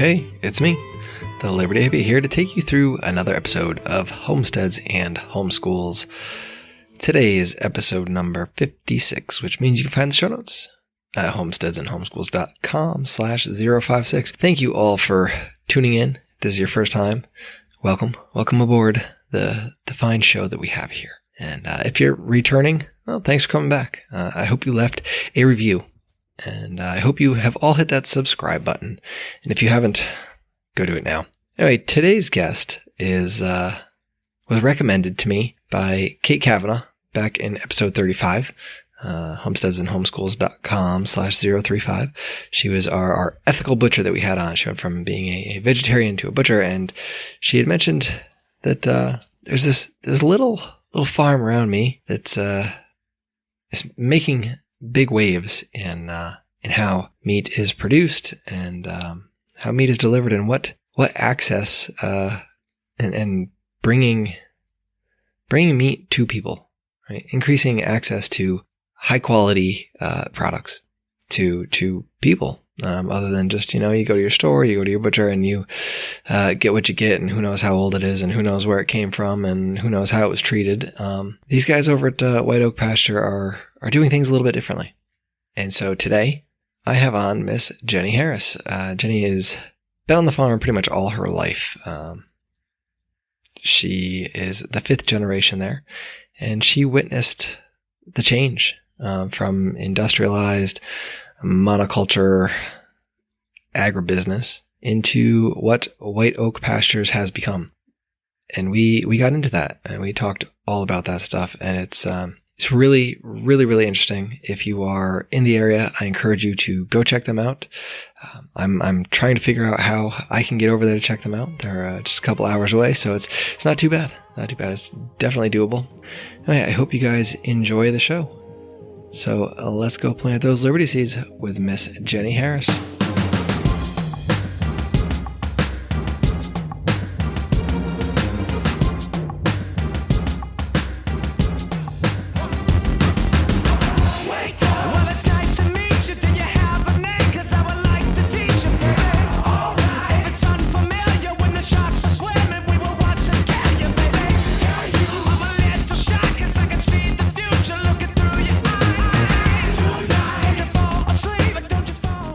Hey, it's me, the Liberty Hippie, here to take you through another episode of Homesteads and Homeschools. Today is episode number 56, which means you can find the show notes at homesteadsandhomeschools.com/056. Thank you all for tuning in. If this is your first time, welcome aboard the fine show that we have here. And if you're returning, well, thanks for coming back. I hope you left a review. And I hope you have all hit that subscribe button. And if you haven't, go do it now. Anyway, today's guest was recommended to me by Kate Kavanaugh back in episode 35, homesteadsandhomeschools.com/035. She was our ethical butcher that we had on. She went from being a vegetarian to a butcher, and she had mentioned that there's this little farm around me that's is making big waves in how meat is produced and how meat is delivered and what access and bringing meat to people, right? Increasing access to high quality products to people, other than just, you go to your store, you go to your butcher, and you get what you get, and who knows how old it is, and who knows where it came from, and who knows how it was treated. These guys over at White Oak Pasture are doing things a little bit differently. And so today I have on Miss Jenni Harris. Jenni has been on the farm pretty much all her life. She is the 5th generation there, and she witnessed the change from industrialized monoculture agribusiness into what White Oak Pastures has become. And we got into that, and we talked all about that stuff, and it's really, really, really interesting. If you are in the area, I encourage you to go check them out. I'm trying to figure out how I can get over there to check them out. They're just a couple hours away, so it's not too bad. Not too bad. It's definitely doable. Anyway, I hope you guys enjoy the show. So let's go plant those Liberty Seeds with Miss Jenni Harris.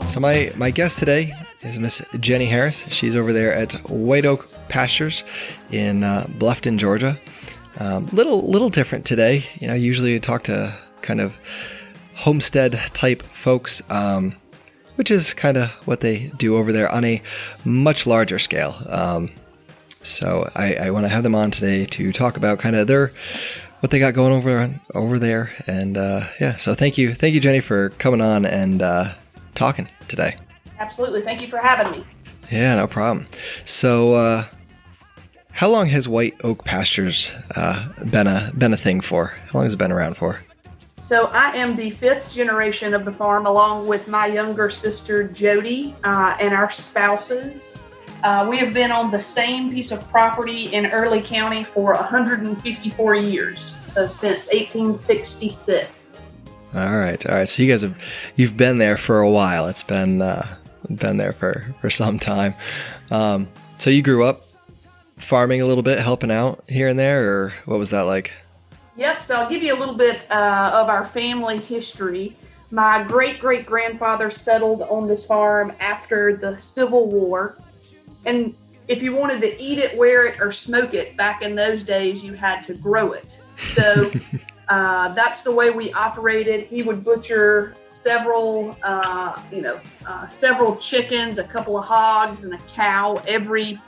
So my guest today is Miss Jenni Harris. She's over there at White Oak Pastures in Bluffton, Georgia. Little different today. Usually you talk to kind of homestead type folks, which is kind of what they do over there on a much larger scale. So I want to have them on today to talk about kind of what they got going over there. And so thank you, Jenni, for coming on and talking today. Absolutely. Thank you for having me. Yeah, no problem. So, how long has White Oak Pastures been a thing for? How long has it been around for? So I am the 5th generation of the farm, along with my younger sister Jody and our spouses. We have been on the same piece of property in Early County for 154 years. So since 1866. All right. So you've been there for a while. It's been there for some time. So you grew up farming a little bit, helping out here and there, or what was that like? Yep. So I'll give you a little bit of our family history. My great-great-grandfather settled on this farm after the Civil War. And if you wanted to eat it, wear it, or smoke it, back in those days, you had to grow it. So that's the way we operated. He would butcher several chickens, a couple of hogs, and a cow every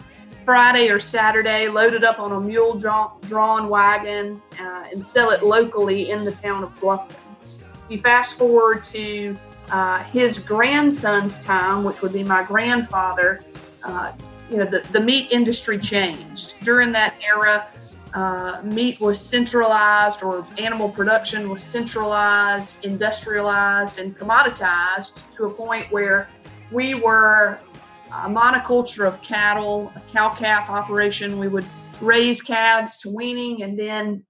Friday or Saturday, load it up on a mule-drawn wagon and sell it locally in the town of Bluffton. You fast forward to his grandson's time, which would be my grandfather. The meat industry changed. During that era, meat was centralized, or animal production was centralized, industrialized, and commoditized to a point where we were a monoculture of cattle, a cow-calf operation. We would raise calves to weaning and then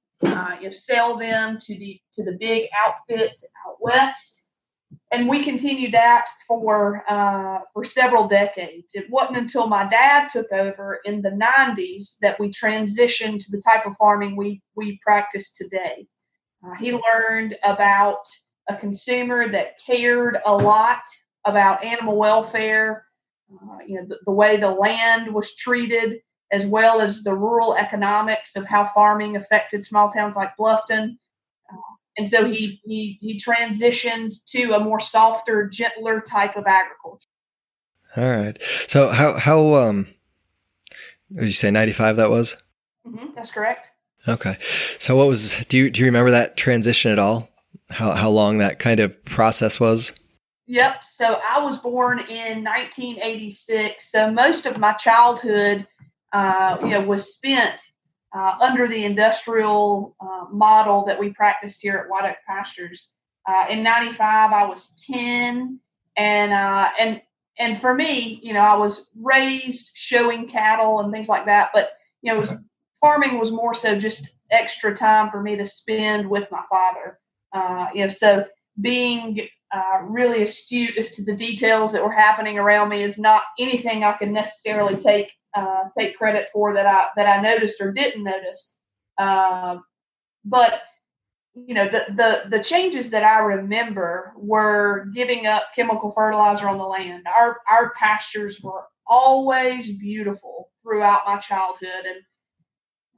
sell them to the big outfits out west. And we continued that for several decades. It wasn't until my dad took over in the 90s that we transitioned to the type of farming we practice today. He learned about a consumer that cared a lot about animal welfare, the way the land was treated, as well as the rural economics of how farming affected small towns like Bluffton. And so he transitioned to a more softer, gentler type of agriculture. All right. So how did you say 95 that was? That's correct. Okay. So what was, do you remember that transition at all? How long that kind of process was? Yep. So I was born in 1986. So most of my childhood, was spent under the industrial model that we practiced here at White Oak Pastures. In 95, I was 10. And for me, I was raised showing cattle and things like that. But, farming was more so just extra time for me to spend with my father. So being really astute as to the details that were happening around me is not anything I can necessarily take credit for that I noticed or didn't notice. But the changes that I remember were giving up chemical fertilizer on the land. Our pastures were always beautiful throughout my childhood, and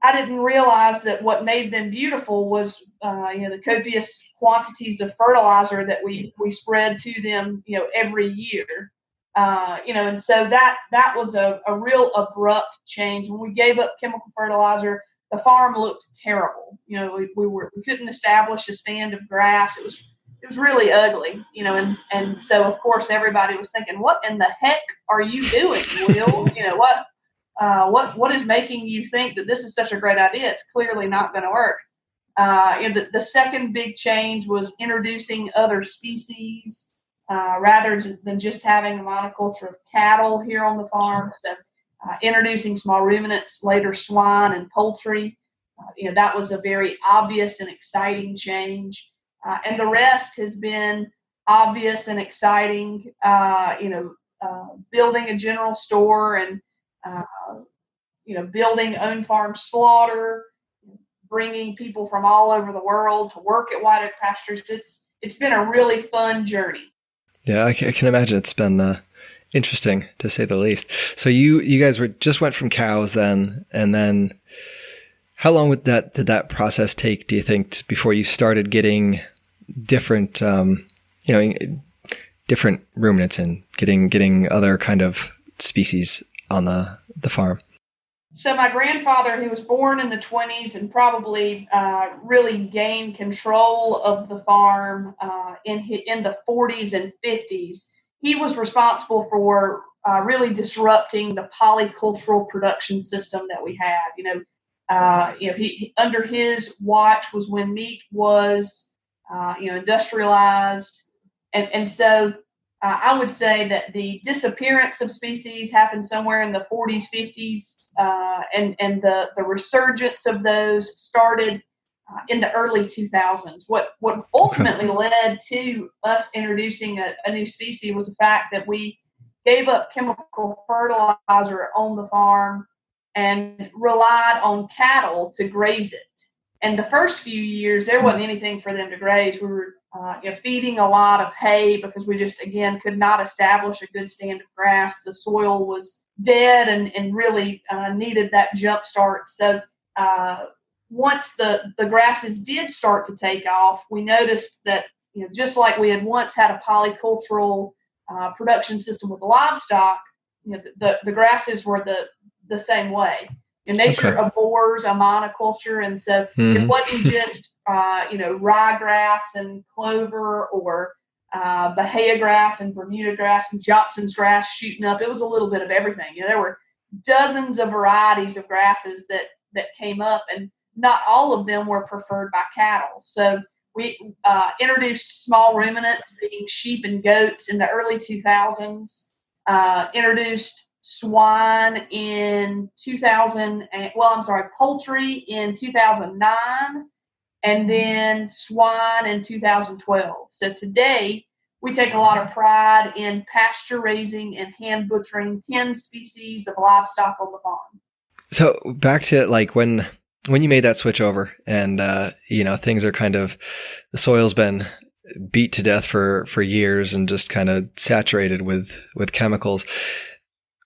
I didn't realize that what made them beautiful was, the copious quantities of fertilizer that we spread to them, every year. And so that was a real abrupt change. When we gave up chemical fertilizer, the farm looked terrible. We couldn't establish a stand of grass. It was really ugly, and so of course everybody was thinking, what in the heck are you doing, Will? What is making you think that this is such a great idea? It's clearly not going to work. The second big change was introducing other species rather than just having a monoculture of cattle here on the farm. So introducing small ruminants, later swine and poultry. That was a very obvious and exciting change. And the rest has been obvious and exciting, building a general store and building own farm slaughter, bringing people from all over the world to work at White Oak Pastures. It's been a really fun journey. Yeah, I can imagine it's been interesting to say the least. So you guys just went from cows then, and then how long did that process take, do you think, before you started getting different different ruminants and getting other kind of species on the farm? So my grandfather, who was born in the 20s and probably really gained control of the farm in the 40s and 50s, he was responsible for really disrupting the polycultural production system that we had. He under his watch was when meat was industrialized, and so. I would say that the disappearance of species happened somewhere in the 40s, 50s, and the resurgence of those started in the early 2000s. What ultimately led to us introducing a new species was the fact that we gave up chemical fertilizer on the farm and relied on cattle to graze it. And the first few years, there wasn't anything for them to graze. We were feeding a lot of hay because we just, again, could not establish a good stand of grass. The soil was dead and really needed that jump start. So once the grasses did start to take off, we noticed that, just like we had once had a polycultural production system with livestock, the grasses were the same way. And nature abhors a monoculture, and so it wasn't just ryegrass and clover or Bahia grass and Bermuda grass and Johnson's grass shooting up. It was a little bit of everything. There were dozens of varieties of grasses that came up, and not all of them were preferred by cattle. So we introduced small ruminants, being sheep and goats, in the early 2000s. Introduced swine in poultry in 2009, and then swine in 2012. So today we take a lot of pride in pasture raising and hand butchering 10 species of livestock on the farm. So back to like when you made that switch over and, things are kind of, the soil's been beat to death for years and just kind of saturated with chemicals.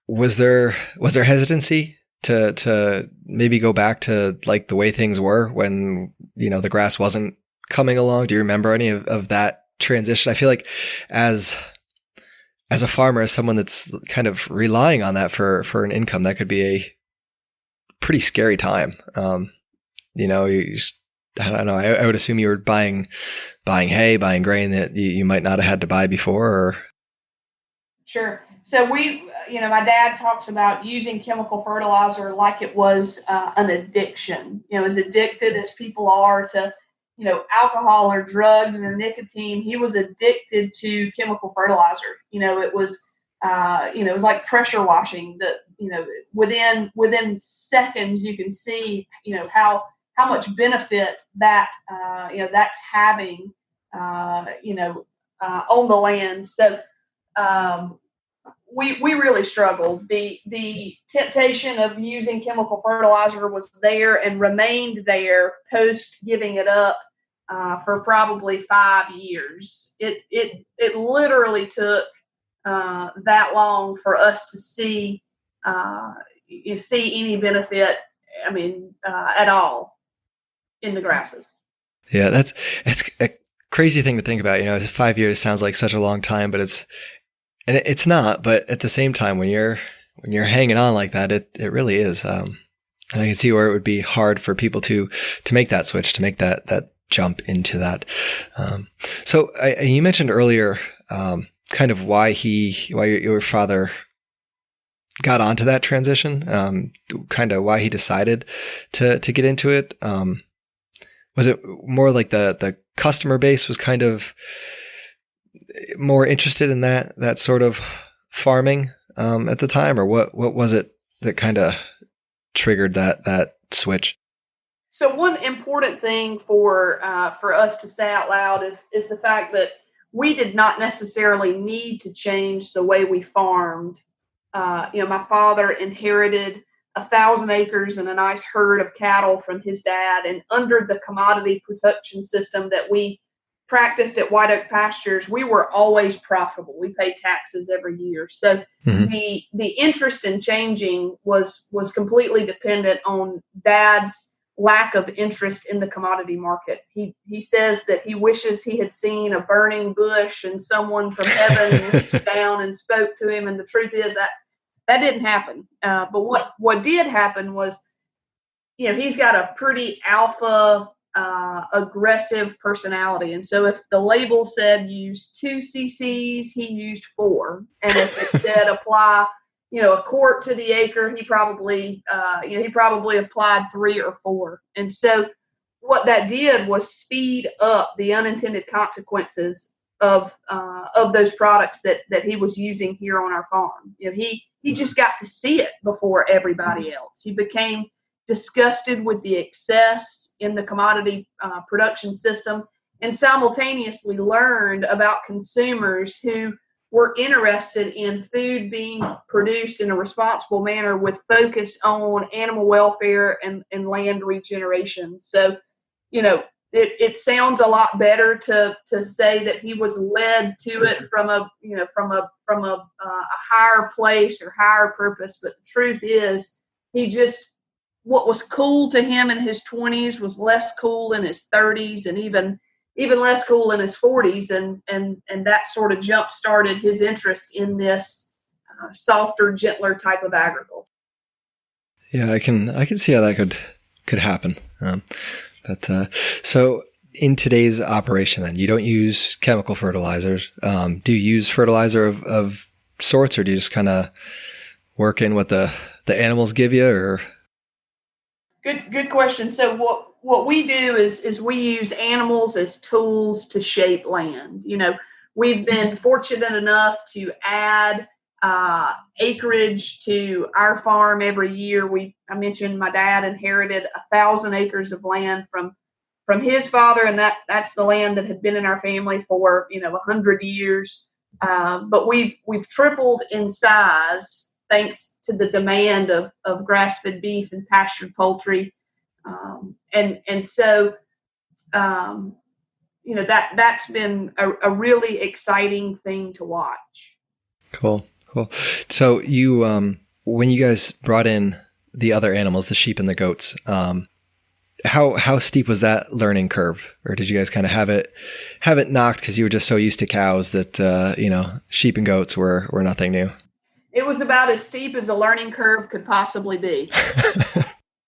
Was there hesitancy to maybe go back to like the way things were when, the grass wasn't coming along? Do you remember any of that transition? I feel like as a farmer, as someone that's kind of relying on that for an income, that could be a pretty scary time. I don't know. I would assume you were buying hay, buying grain that you might not have had to buy before. Or Sure. So my dad talks about using chemical fertilizer like it was an addiction. As addicted as people are to, alcohol or drugs or nicotine, he was addicted to chemical fertilizer. It was like pressure washing. Within seconds you can see, how much benefit that's having, on the land. So we really struggled. The temptation of using chemical fertilizer was there and remained there post giving it up for probably 5 years. It literally took that long for us to see any benefit. At all in the grasses. Yeah, it's a crazy thing to think about. 5 years sounds like such a long time, but it's not. But at the same time, when you're hanging on like that, it really is. And I can see where it would be hard for people to make that switch, to make that jump into that. So you mentioned earlier, kind of why your father got onto that transition, kind of why he decided to get into it. Was it more like the customer base was kind of more interested in that sort of farming at the time, or what was it that kind of triggered that switch? So one important thing for us to say out loud is the fact that we did not necessarily need to change the way we farmed. My father inherited 1,000 acres and a nice herd of cattle from his dad. And under the commodity production system that we practiced at White Oak Pastures, we were always profitable. We paid taxes every year. So the interest in changing was completely dependent on Dad's lack of interest in the commodity market. He says that he wishes he had seen a burning bush and someone from heaven reached down and spoke to him. And the truth is that didn't happen. But what did happen was, he's got a pretty alpha, aggressive personality. And so if the label said use 2 cc's, he used 4. And if it said apply, a quart to the acre, he probably applied 3 or 4. And so what that did was speed up the unintended consequences of those products that he was using here on our farm. He just got to see it before everybody else. He became disgusted with the excess in the commodity production system, and simultaneously learned about consumers who were interested in food being produced in a responsible manner with focus on animal welfare and land regeneration. So, it sounds a lot better to say that he was led to it from a higher place or higher purpose. But the truth is, what was cool to him in his 20s was less cool in his 30s, and even less cool in his 40s, and that sort of jump started his interest in this softer, gentler type of agriculture. Yeah, I can see how that could happen. So in today's operation, then you don't use chemical fertilizers. Do you use fertilizer of sorts, or do you just kind of work in what the animals give you? Or good question. So what we do is we use animals as tools to shape land. We've been fortunate enough to add acreage to our farm every year. I mentioned my dad inherited 1,000 acres of land from from his father, and that's the land that had been in our family for 100 years. But we've tripled in size thanks to the demand of grass-fed beef and pastured poultry, and so that's been a really exciting thing to watch. Cool. So you, when you guys brought in the other animals, the sheep and the goats, how steep was that learning curve? Or did you guys kind of have it knocked because you were just so used to cows that, sheep and goats were nothing new? It was about as steep as the learning curve could possibly be.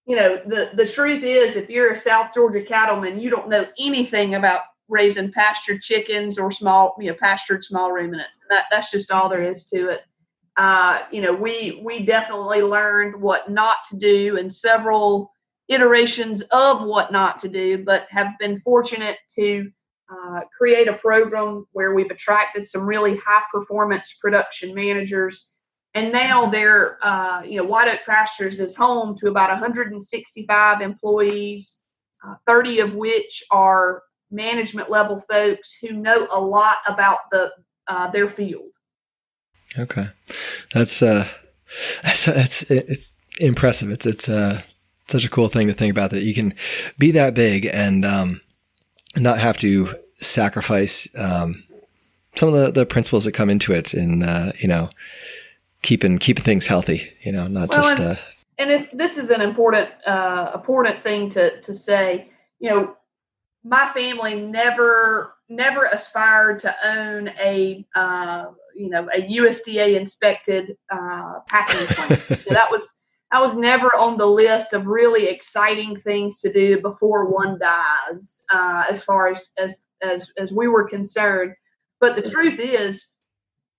The truth is, if you're a South Georgia cattleman, you don't know anything about raising pastured chickens or pastured small ruminants. That's just all there is to it. We definitely learned what not to do and several iterations of what not to do, but have been fortunate to create a program where we've attracted some really high performance production managers. And now they're, White Oak Pastures is home to about 165 employees, 30 of which are management level folks who know a lot about their field. Okay, that's it's impressive. It's such a cool thing to think about, that you can be that big and not have to sacrifice some of the principles that come into it in keeping things healthy. This is an important thing to say. My family never aspired to own a USDA inspected packing plant. That was never on the list of really exciting things to do before one dies, as far as we were concerned. But the truth is,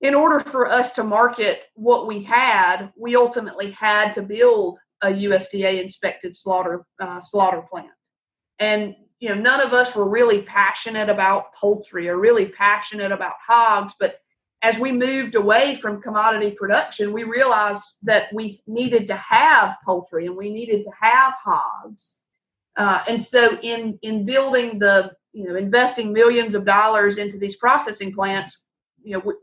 in order for us to market what we had, we ultimately had to build a USDA inspected slaughter plant. And none of us were really passionate about poultry or really passionate about hogs, but as we moved away from commodity production, we realized that we needed to have poultry and we needed to have hogs. And so in building investing millions of dollars into these processing plants,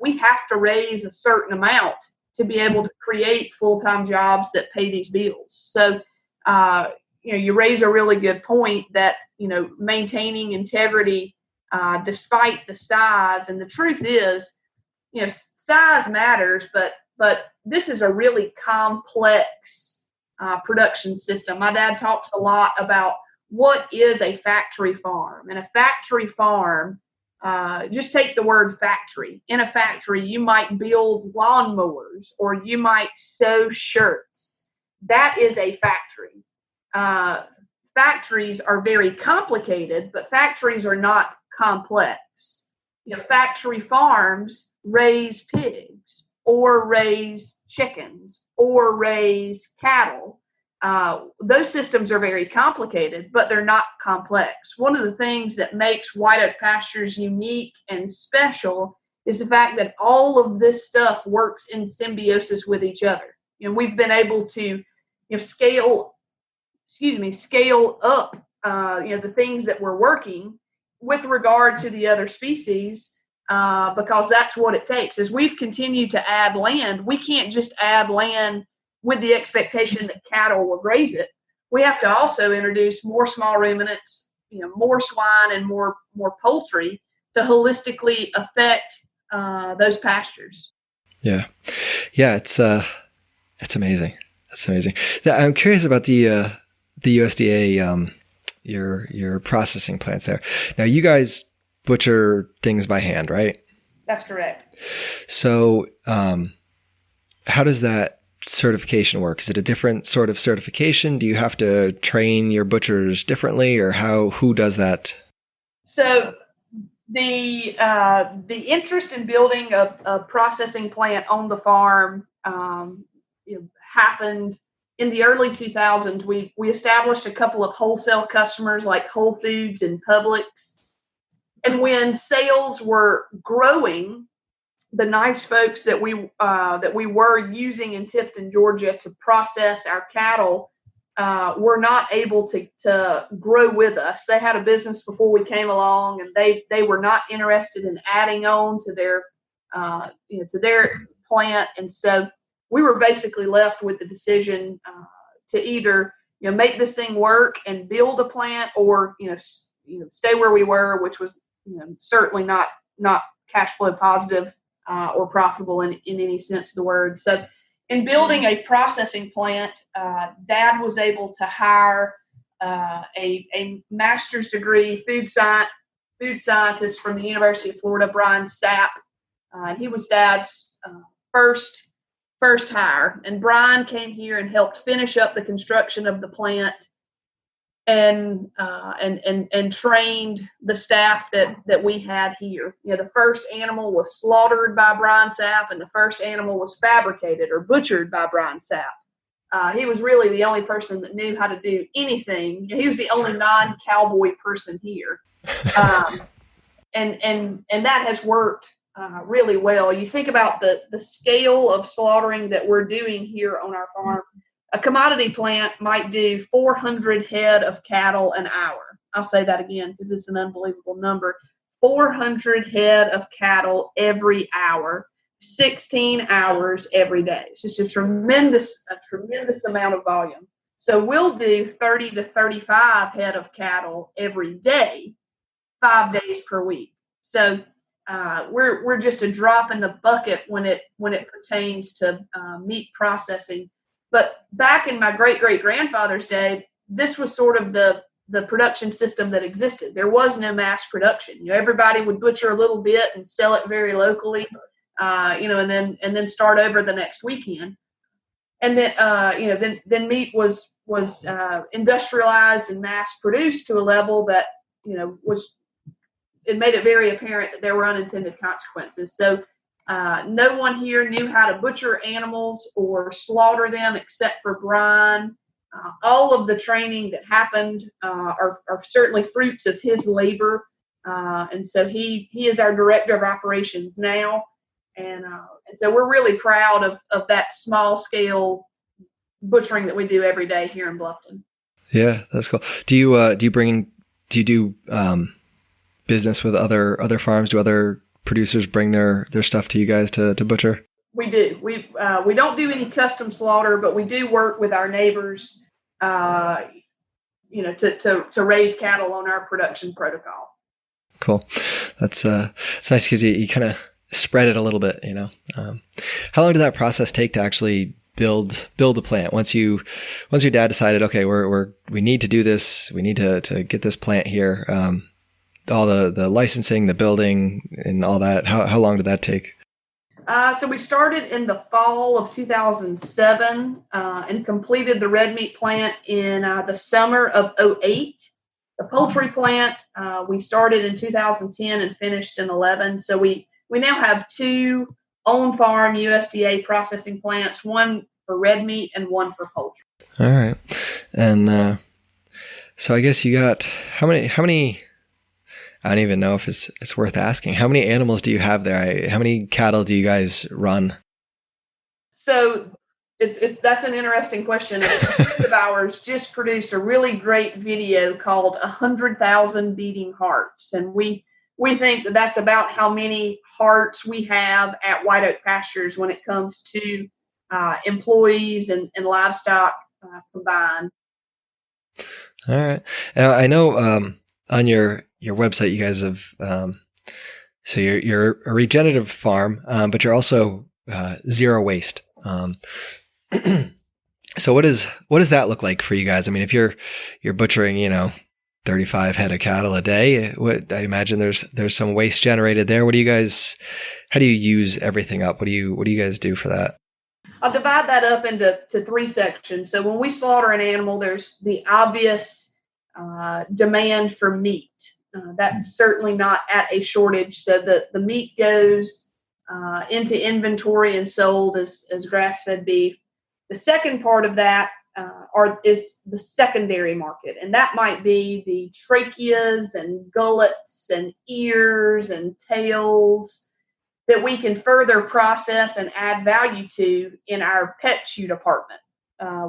we have to raise a certain amount to be able to create full-time jobs that pay these bills. So, you raise a really good point that, maintaining integrity despite the size. And the truth is, size matters, but this is a really complex production system. My dad talks a lot about what is a factory farm. And a factory farm, just take the word factory. In a factory, you might build lawnmowers or you might sew shirts. That is a factory. Factories are very complicated, but factories are not complex. Factory farms raise pigs or raise chickens or raise cattle. Those systems are very complicated, but they're not complex. One of the things that makes White Oak Pastures unique and special is the fact that all of this stuff works in symbiosis with each other. We've been able to scale up the things that we're working with regard to the other species, because that's what it takes. As we've continued to add land, we can't just add land with the expectation that cattle will graze it. We have to also introduce more small ruminants, more swine and more poultry to holistically affect those pastures. Yeah. It's amazing. That's amazing. I'm curious about the USDA, your processing plants there. Now, you guys butcher things by hand, right? That's correct. So, how does that certification work? Is it a different sort of certification? Do you have to train your butchers differently, or who does that? So the interest in building a processing plant on the farm happened in the early 2000s. We established a couple of wholesale customers like Whole Foods and Publix. And when sales were growing, the nice folks that we were using in Tifton, Georgia to process our cattle were not able to grow with us. They had a business before we came along, and they were not interested in adding on to their to their plant, and so we were basically left with the decision to either make this thing work and build a plant, or stay where we were, which was certainly not cash flow positive or profitable in any sense of the word. So in building a processing plant, Dad was able to hire a master's degree food scientist from the University of Florida, Brian Sapp. And he was Dad's first hire. And Brian came here and helped finish up the construction of the plant, and trained the staff that we had here. The first animal was slaughtered by Brian Sapp, and the first animal was fabricated or butchered by Brian Sapp. He was really the only person that knew how to do anything. He was the only non-cowboy person here, and that has worked really well. You think about the scale of slaughtering that we're doing here on our farm. A commodity plant might do 400 head of cattle an hour. I'll say that again because it's an unbelievable number. 400 head of cattle every hour, 16 hours every day. It's just a tremendous amount of volume. So we'll do 30 to 35 head of cattle every day, 5 days per week. So we're just a drop in the bucket when it pertains to meat processing. But back in my great-great-grandfather's day, this was sort of the production system that existed. There was no mass production. Everybody would butcher a little bit and sell it very locally, and then start over the next weekend. And then then meat was industrialized and mass produced to a level that it made it very apparent that there were unintended consequences. So no one here knew how to butcher animals or slaughter them except for Brian. All of the training that happened are certainly fruits of his labor. And so he is our director of operations now. And so we're really proud of that small scale butchering that we do every day here in Bluffton. Yeah, that's cool. Do you do business with other farms? Do other producers bring their stuff to you guys to butcher? We do. We don't do any custom slaughter, but we do work with our neighbors, to raise cattle on our production protocol. Cool. That's it's nice because you kind of spread it a little bit. How long did that process take to actually build a plant? Once your dad decided, okay, we need to do this, we need to get this plant here. All the licensing, the building, and all that. How long did that take? So we started in the fall of 2007 and completed the red meat plant in the summer of 2008. The poultry plant we started in 2010 and finished in 2011. So we now have 2 on-farm USDA processing plants, one for red meat and one for poultry. All right, and so I guess you got how many? I don't even know if it's worth asking. How many animals do you have there? How many cattle do you guys run? So that's an interesting question. A friend of ours just produced a really great video called 100,000 Beating Hearts. And we think that that's about how many hearts we have at White Oak Pastures when it comes to employees and livestock combined. All right. I know on your website, you guys have, so you're a regenerative farm, but you're also zero waste. So what does that look like for you guys? I mean, if you're butchering, 35 head of cattle a day, I imagine there's some waste generated there. How do you use everything up? What do you guys do for that? I'll divide that up into 3 sections. So when we slaughter an animal, there's the obvious demand for meat. That's certainly not at a shortage. So the meat goes into inventory and sold as grass-fed beef. The second part of that is the secondary market, and that might be the tracheas and gullets and ears and tails that we can further process and add value to in our pet chew department.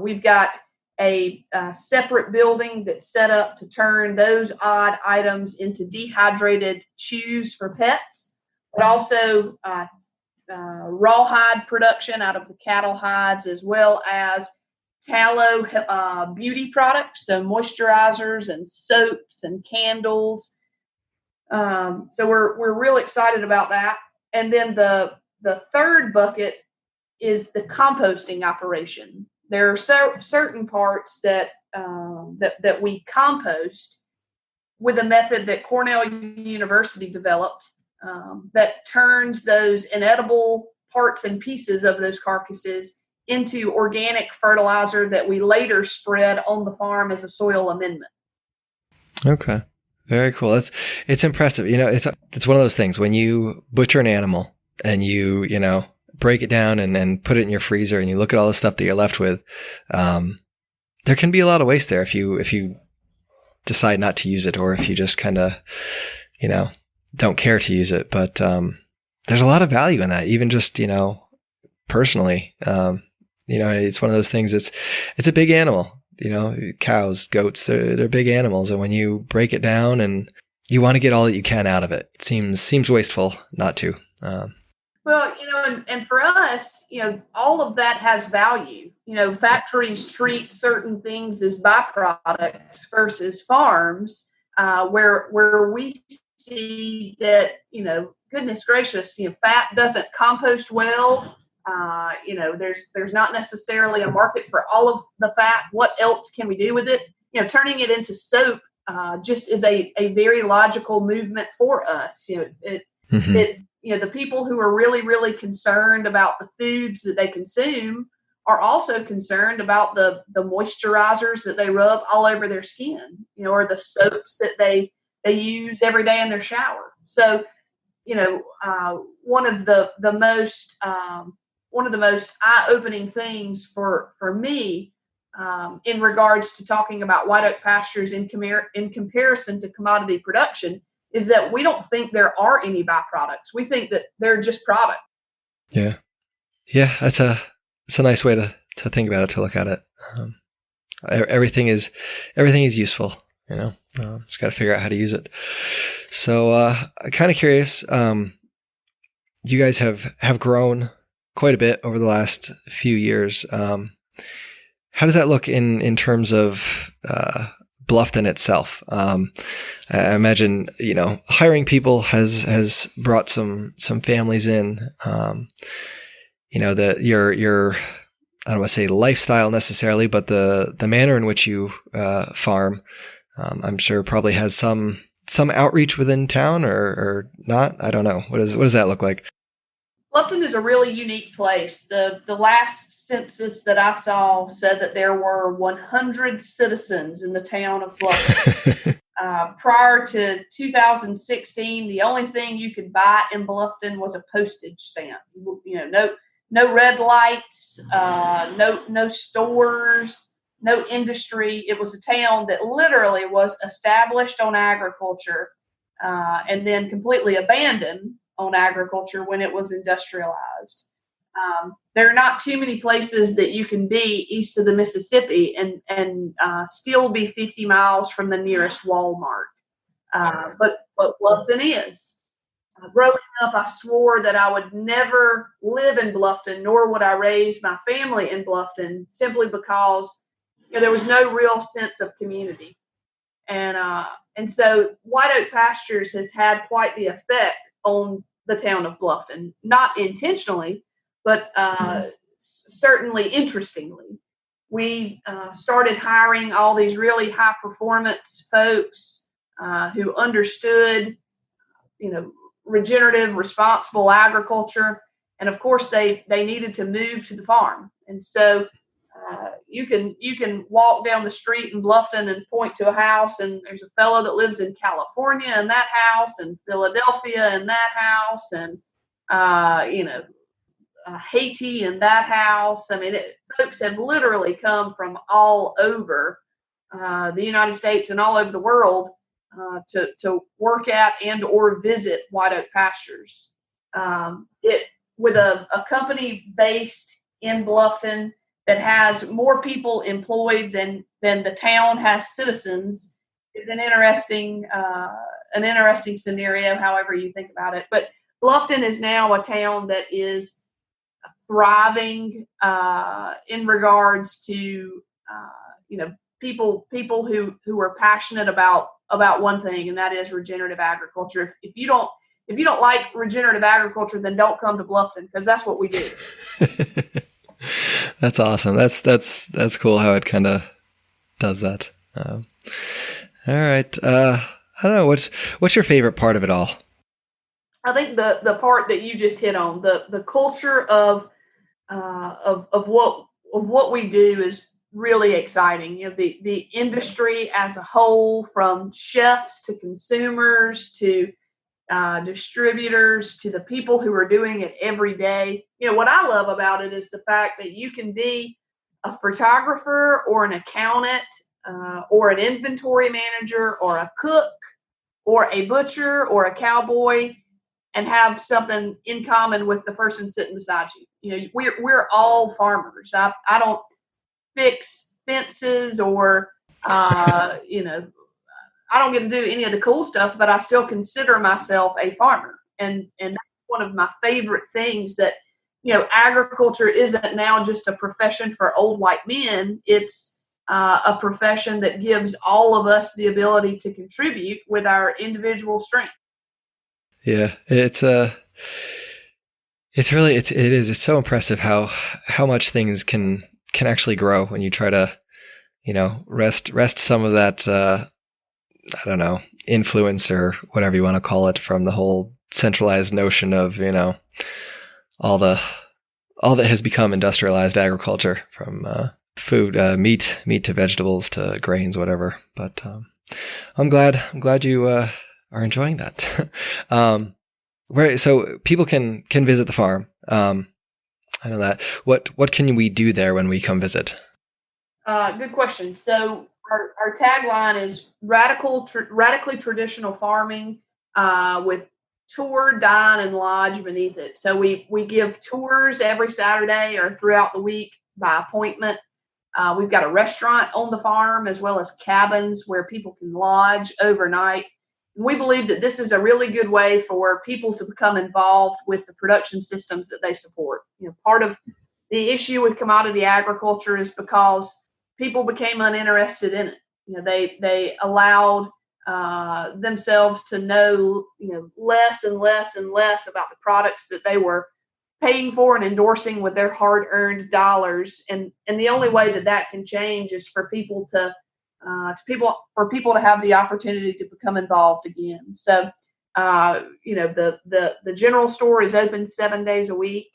We've got a separate building that's set up to turn those odd items into dehydrated chews for pets, but also rawhide production out of the cattle hides, as well as tallow beauty products, so moisturizers and soaps and candles. So we're real excited about that. And then the third bucket is the composting operation. There are certain parts that we compost with a method that Cornell University developed that turns those inedible parts and pieces of those carcasses into organic fertilizer that we later spread on the farm as a soil amendment. Okay. Very cool. It's impressive. It's one of those things when you butcher an animal and you break it down and put it in your freezer and you look at all the stuff that you're left with, there can be a lot of waste there if you decide not to use it, or if you just kind of, don't care to use it. But there's a lot of value in that, even just, personally. It's one of those things. It's a big animal. Cows, goats, they're big animals. And when you break it down and you want to get all that you can out of it, it seems wasteful not to. Well, and for us, all of that has value. Factories treat certain things as byproducts versus farms, where we see that, goodness gracious, fat doesn't compost well. There's not necessarily a market for all of the fat. What else can we do with it? Turning it into soap just is a very logical movement for us. The people who are really, really concerned about the foods that they consume are also concerned about the moisturizers that they rub all over their skin, or the soaps that they use every day in their shower. So, one of the most eye-opening things for me in regards to talking about White Oak Pastures in comparison to commodity production is that we don't think there are any byproducts. We think that they're just product. Yeah. Yeah. It's a nice way to think about it, to look at it. Everything is useful, just got to figure out how to use it. So, I'm kind of curious, you guys have grown quite a bit over the last few years. How does that look in terms of, Bluffton itself? I imagine, hiring people has brought some families in, your, I don't want to say lifestyle necessarily, but the manner in which you, farm, I'm sure probably has some outreach within town or not. I don't know. What does that look like? Bluffton is a really unique place. The last census that I saw said that there were 100 citizens in the town of Bluffton. Prior to 2016, the only thing you could buy in Bluffton was a postage stamp. No red lights, no stores, no industry. It was a town that literally was established on agriculture and then completely abandoned on agriculture when it was industrialized. There are not too many places that you can be east of the Mississippi and still be 50 miles from the nearest Walmart. But Bluffton is. Growing up, I swore that I would never live in Bluffton, nor would I raise my family in Bluffton, simply because there was no real sense of community. And so White Oak Pastures has had quite the effect on the town of Bluffton, not intentionally, but certainly interestingly. We started hiring all these really high performance folks who understood, regenerative, responsible agriculture. And of course they needed to move to the farm. And so you can walk down the street in Bluffton and point to a house, and there's a fellow that lives in California in that house, and Philadelphia in that house, and Haiti in that house. I mean, folks have literally come from all over the United States and all over the world to work at and or visit White Oak Pastures. With a company based in Bluffton that has more people employed than the town has citizens is an interesting scenario, however you think about it. But Bluffton is now a town that is thriving in regards to people who are passionate about one thing, and that is regenerative agriculture. If you don't like regenerative agriculture, then don't come to Bluffton, because that's what we do. That's awesome. That's cool how it kind of does that. All right. I don't know. What's your favorite part of it all? I think the part that you just hit on, the culture of what we do is really exciting. The industry as a whole, from chefs to consumers to distributors to the people who are doing it every day. What I love about it is the fact that you can be a photographer or an accountant or an inventory manager or a cook or a butcher or a cowboy and have something in common with the person sitting beside you. We're all farmers. I don't fix fences or I don't get to do any of the cool stuff, but I still consider myself a farmer. And that's one of my favorite things, that, agriculture isn't now just a profession for old white men. It's a profession that gives all of us the ability to contribute with our individual strength. Yeah, it's so impressive how much things can actually grow when you try to, wrest some of that, I don't know, influence or whatever you want to call it from the whole centralized notion of, all that has become industrialized agriculture, from food, meat to vegetables to grains, whatever. But I'm glad you are enjoying that. So people can visit the farm. I know that. What can we do there when we come visit? Good question. So our tagline is radically traditional farming with tour, dine, and lodge beneath it. So we give tours every Saturday or throughout the week by appointment. We've got a restaurant on the farm, as well as cabins where people can lodge overnight. And we believe that this is a really good way for people to become involved with the production systems that they support. Part of the issue with commodity agriculture is because people became uninterested in it. They allowed themselves to know, less and less and less about the products that they were paying for and endorsing with their hard-earned dollars. And the only way that can change is for people to have the opportunity to become involved again. So, the general store is open 7 days a week.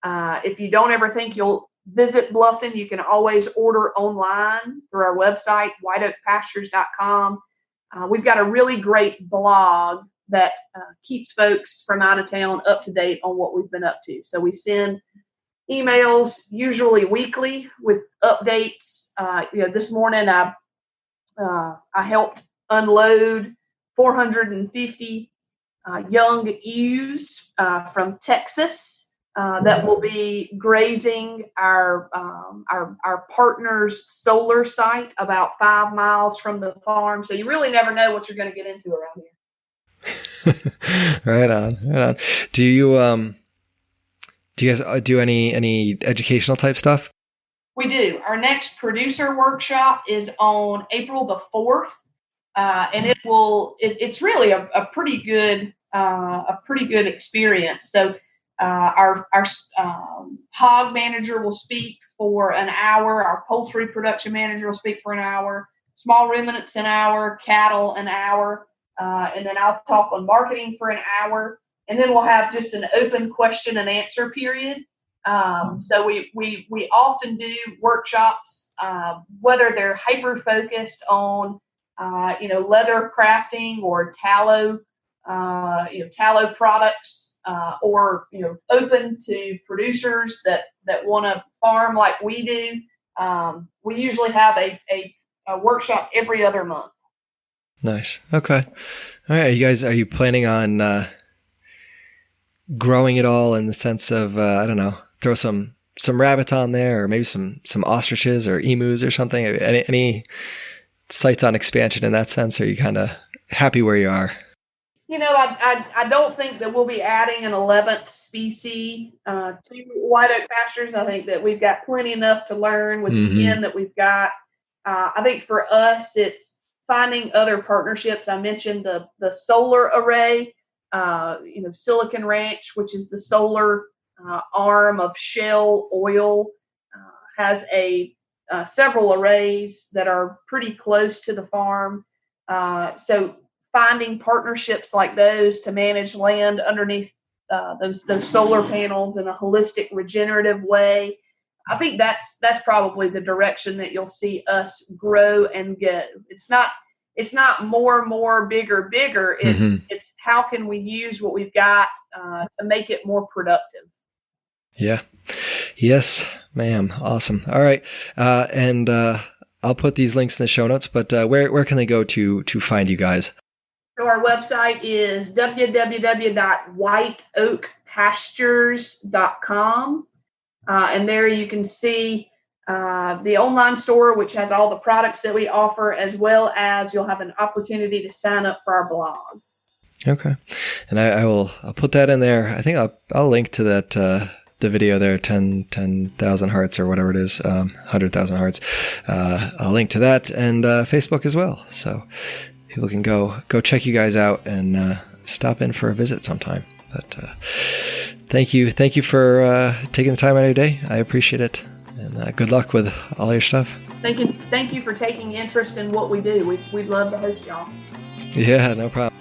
If you don't ever think you'll visit Bluffton, you can always order online through our website, whiteoakpastures.com. We've got a really great blog that keeps folks from out of town up to date on what we've been up to. So we send emails usually weekly with updates. This morning I helped unload 450 young ewes from Texas that will be grazing our partner's solar site about 5 miles from the farm. So you really never know what you're going to get into around here. Right on. Do you guys do any educational type stuff? We do. Our next producer workshop is on April the 4th, and it's really a pretty good experience. So our hog manager will speak for an hour. Our poultry production manager will speak for an hour. Small ruminants an hour. Cattle an hour. And then I'll talk on marketing for an hour. And then we'll have just an open question and answer period. So we often do workshops, whether they're hyper focused on leather crafting or tallow products, or open to producers that want to farm like we do. We usually have a workshop every other month. Nice. Okay. All right. Are you planning on growing it all in the sense of, I don't know, throw some rabbits on there, or maybe some ostriches or emus or something? Any sights on expansion in that sense? Or are you kind of happy where you are? I don't think that we'll be adding an 11th species to White Oak Pastures. I think that we've got plenty enough to learn with the 10 that we've got. I think for us, it's finding other partnerships. I mentioned the solar array, Silicon Ranch, which is the solar arm of Shell Oil, has several arrays that are pretty close to the farm. So finding partnerships like those to manage land underneath those solar panels in a holistic, regenerative way. I think that's probably the direction that you'll see us grow and get. It's not more, bigger. It's how can we use what we've got to make it more productive. Yeah. Yes, ma'am. Awesome. All right. And I'll put these links in the show notes, but where can they go to find you guys? So our website is www.whiteoakpastures.com. And there you can see the online store, which has all the products that we offer, as well as you'll have an opportunity to sign up for our blog. Okay. And I'll put that in there. I think I'll link to that, the video there, 10,000 hearts or whatever it is, 100,000 hearts. I'll link to that and Facebook as well. So people can go check you guys out and stop in for a visit sometime. But thank you for taking the time out of your day. I appreciate it, and good luck with all your stuff. Thank you for taking interest in what we do. We'd love to host y'all. Yeah, no problem.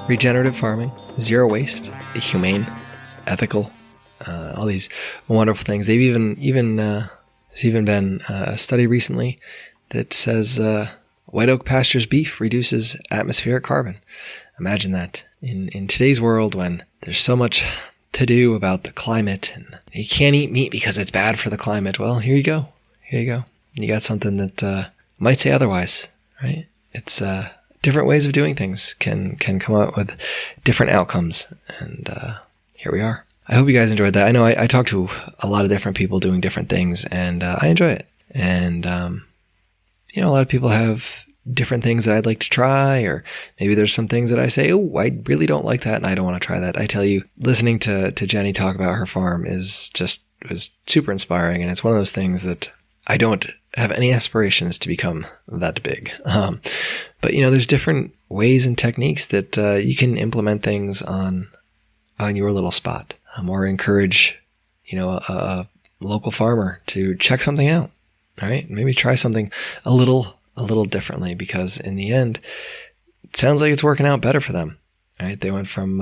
Regenerative farming, zero waste, humane, ethical, all these wonderful things. They've there's even been a study recently that says White Oak Pastures beef reduces atmospheric carbon. Imagine that in today's world when there's so much to do about the climate and you can't eat meat because it's bad for the climate. Well, here you go. You got something that might say otherwise, right? It's different ways of doing things can come out with different outcomes. And here we are. I hope you guys enjoyed that. I know I talk to a lot of different people doing different things, and I enjoy it. And, a lot of people have different things that I'd like to try, or maybe there's some things that I say, oh, I really don't like that, and I don't want to try that. I tell you, listening to Jenni talk about her farm was super inspiring, and it's one of those things that I don't have any aspirations to become that big. But there's different ways and techniques that you can implement things on your little spot, or encourage, a local farmer to check something out. All right, maybe try something a little differently, because in the end, it sounds like it's working out better for them. All right, they went from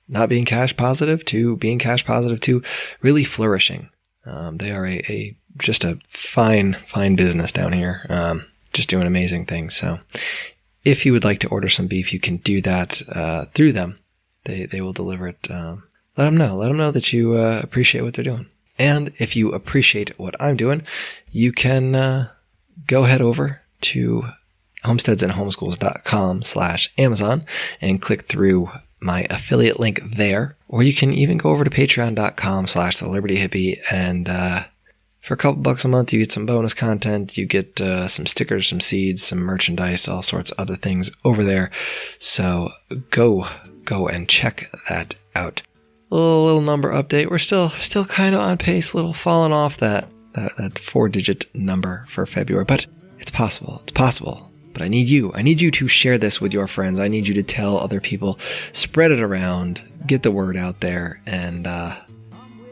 not being cash positive to being cash positive to really flourishing. They are just a fine business down here, just doing amazing things. So if you would like to order some beef, you can do that through them. They will deliver it. Let them know that you appreciate what they're doing. And if you appreciate what I'm doing, you can go head over to homesteadsandhomeschools.com/Amazon and click through my affiliate link there. Or you can even go over to patreon.com/thelibertyhippie, and for a couple bucks a month, you get some bonus content. You get some stickers, some seeds, some merchandise, all sorts of other things over there. So go and check that out. A little number update. We're still kind of on pace, a little falling off that 4-digit number for February, but it's possible. It's possible. But I need you to share this with your friends. I need you to tell other people, spread it around, get the word out there. And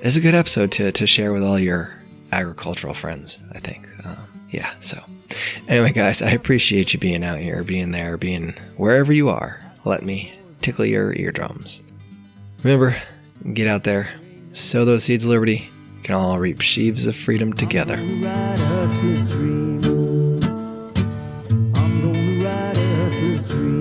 it's a good episode to share with all your agricultural friends, I think. So anyway, guys, I appreciate you being out here, being there, being wherever you are. Let me tickle your eardrums. Remember, get out there, sow those seeds of liberty. We can all reap sheaves of freedom together. I'm gonna ride a hustler's dream.